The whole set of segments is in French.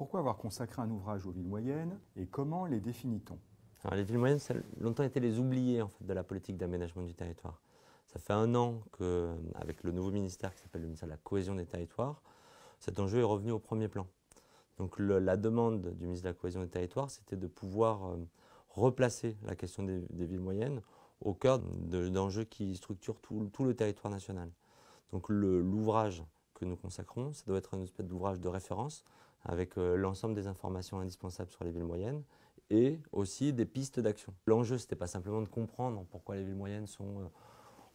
Pourquoi avoir consacré un ouvrage aux villes moyennes et comment les définit-on? Alors, les villes moyennes, ça a longtemps été les oubliées en fait, de la politique d'aménagement du territoire. Ça fait un an qu'avec le nouveau ministère qui s'appelle le ministère de la Cohésion des Territoires, cet enjeu est revenu au premier plan. Donc la demande du ministre de la Cohésion des Territoires, c'était de pouvoir replacer la question des villes moyennes au cœur d'enjeux qui structurent tout le territoire national. Donc l'ouvrage que nous consacrons, ça doit être une espèce d'ouvrage de référence avec l'ensemble des informations indispensables sur les villes moyennes et aussi des pistes d'action. L'enjeu, ce n'était pas simplement de comprendre pourquoi les villes moyennes sont,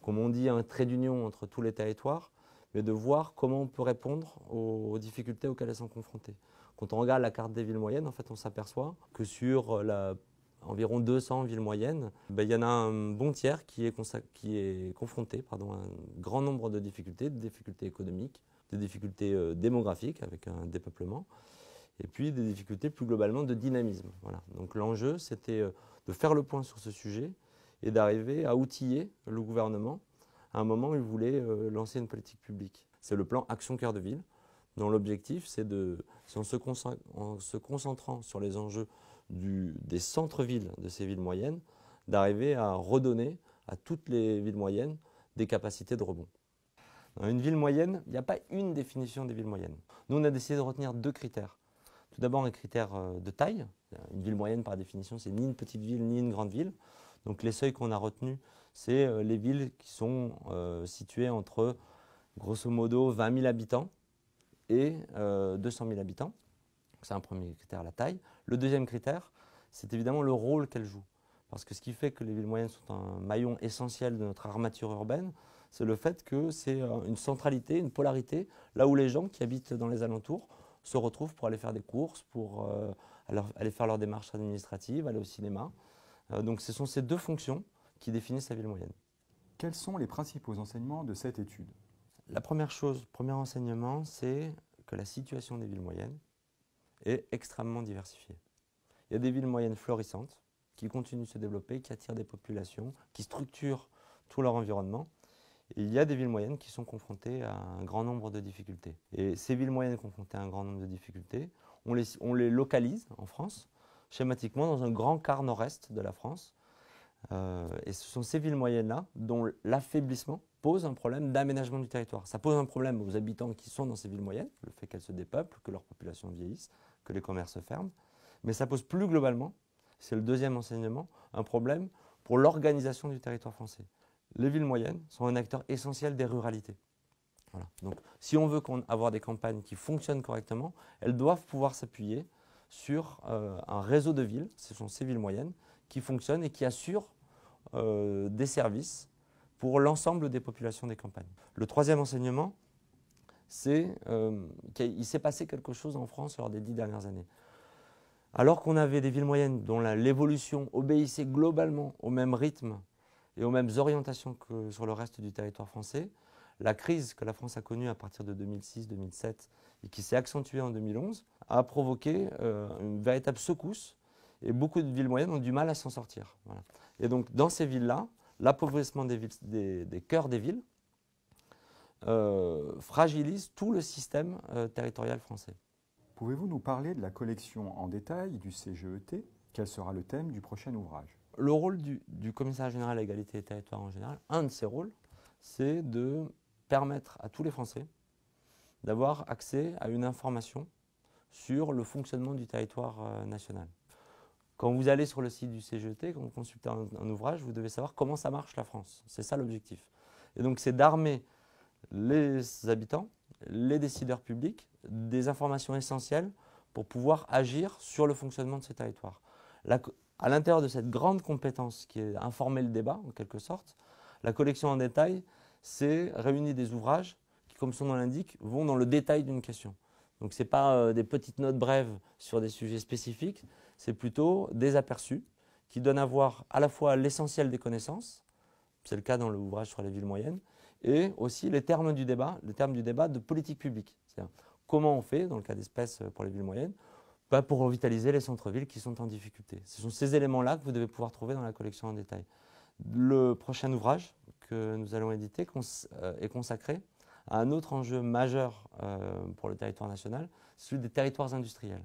comme on dit, un trait d'union entre tous les territoires, mais de voir comment on peut répondre aux difficultés auxquelles elles sont confrontées. Quand on regarde la carte des villes moyennes, en fait, on s'aperçoit que sur environ 200 villes moyennes, il y en a un bon tiers qui est confronté à un grand nombre de difficultés économiques, des difficultés démographiques avec un dépeuplement, et puis des difficultés plus globalement de dynamisme. Voilà. Donc l'enjeu, c'était de faire le point sur ce sujet et d'arriver à outiller le gouvernement à un moment où il voulait lancer une politique publique. C'est le plan Action Cœur de Ville, dont l'objectif, c'est en se concentrant sur les enjeux des centres-villes de ces villes moyennes, d'arriver à redonner à toutes les villes moyennes des capacités de rebond. Dans une ville moyenne, il n'y a pas une définition des villes moyennes. Nous, on a décidé de retenir deux critères. Tout d'abord, un critère de taille. Une ville moyenne, par définition, c'est ni une petite ville, ni une grande ville. Donc les seuils qu'on a retenus, c'est les villes qui sont situées entre, grosso modo, 20 000 habitants et 200 000 habitants. C'est un premier critère, la taille. Le deuxième critère, c'est évidemment le rôle qu'elles jouent. Parce que ce qui fait que les villes moyennes sont un maillon essentiel de notre armature urbaine, c'est le fait que c'est une centralité, une polarité, là où les gens qui habitent dans les alentours se retrouvent pour aller faire des courses, pour aller faire leurs démarches administratives, aller au cinéma. Donc ce sont ces deux fonctions qui définissent la ville moyenne. Quels sont les principaux enseignements de cette étude? La première chose, le premier enseignement, c'est que la situation des villes moyennes est extrêmement diversifiée. Il y a des villes moyennes florissantes qui continuent de se développer, qui attirent des populations, qui structurent tout leur environnement. Et il y a des villes moyennes qui sont confrontées à un grand nombre de difficultés. Et ces villes moyennes confrontées à un grand nombre de difficultés, on les localise en France, schématiquement dans un grand quart nord-est de la France. Et ce sont ces villes moyennes-là dont l'affaiblissement pose un problème d'aménagement du territoire. Ça pose un problème aux habitants qui sont dans ces villes moyennes, le fait qu'elles se dépeuplent, que leur population vieillisse, que les commerces se ferment. Mais ça pose plus globalement, c'est le deuxième enseignement, un problème pour l'organisation du territoire français. Les villes moyennes sont un acteur essentiel des ruralités. Voilà. Donc, si on veut avoir des campagnes qui fonctionnent correctement, elles doivent pouvoir s'appuyer sur un réseau de villes, ce sont ces villes moyennes, qui fonctionnent et qui assurent des services pour l'ensemble des populations des campagnes. Le troisième enseignement, c'est qu'il s'est passé quelque chose en France lors des 10 dernières années. Alors qu'on avait des villes moyennes dont l'évolution obéissait globalement au même rythme et aux mêmes orientations que sur le reste du territoire français, la crise que la France a connue à partir de 2006-2007 et qui s'est accentuée en 2011 a provoqué une véritable secousse et beaucoup de villes moyennes ont du mal à s'en sortir. Voilà. Et donc dans ces villes-là, l'appauvrissement des cœurs des villes fragilise tout le système territorial français. Pouvez-vous nous parler de la collection en détail du CGET? Quel sera le thème du prochain ouvrage? Le rôle du Commissariat général à l'égalité des territoires en général, un de ses rôles, c'est de permettre à tous les Français d'avoir accès à une information sur le fonctionnement du territoire national. Quand vous allez sur le site du CGET, quand vous consultez un ouvrage, vous devez savoir comment ça marche la France. C'est ça l'objectif. Et donc c'est d'armer les habitants, les décideurs publics, des informations essentielles pour pouvoir agir sur le fonctionnement de ces territoires. À l'intérieur de cette grande compétence qui est informer le débat, en quelque sorte, la collection en détail, c'est réunir des ouvrages qui, comme son nom l'indique, vont dans le détail d'une question. Donc ce n'est pas des petites notes brèves sur des sujets spécifiques, c'est plutôt des aperçus qui donnent à voir à la fois l'essentiel des connaissances, c'est le cas dans l'ouvrage sur les villes moyennes, et aussi les termes du débat de politique publique. C'est-à-dire comment on fait, dans le cas d'espèces pour les villes moyennes, pour revitaliser les centres-villes qui sont en difficulté. Ce sont ces éléments-là que vous devez pouvoir trouver dans la collection en détail. Le prochain ouvrage que nous allons éditer est consacré à un autre enjeu majeur pour le territoire national, celui des territoires industriels.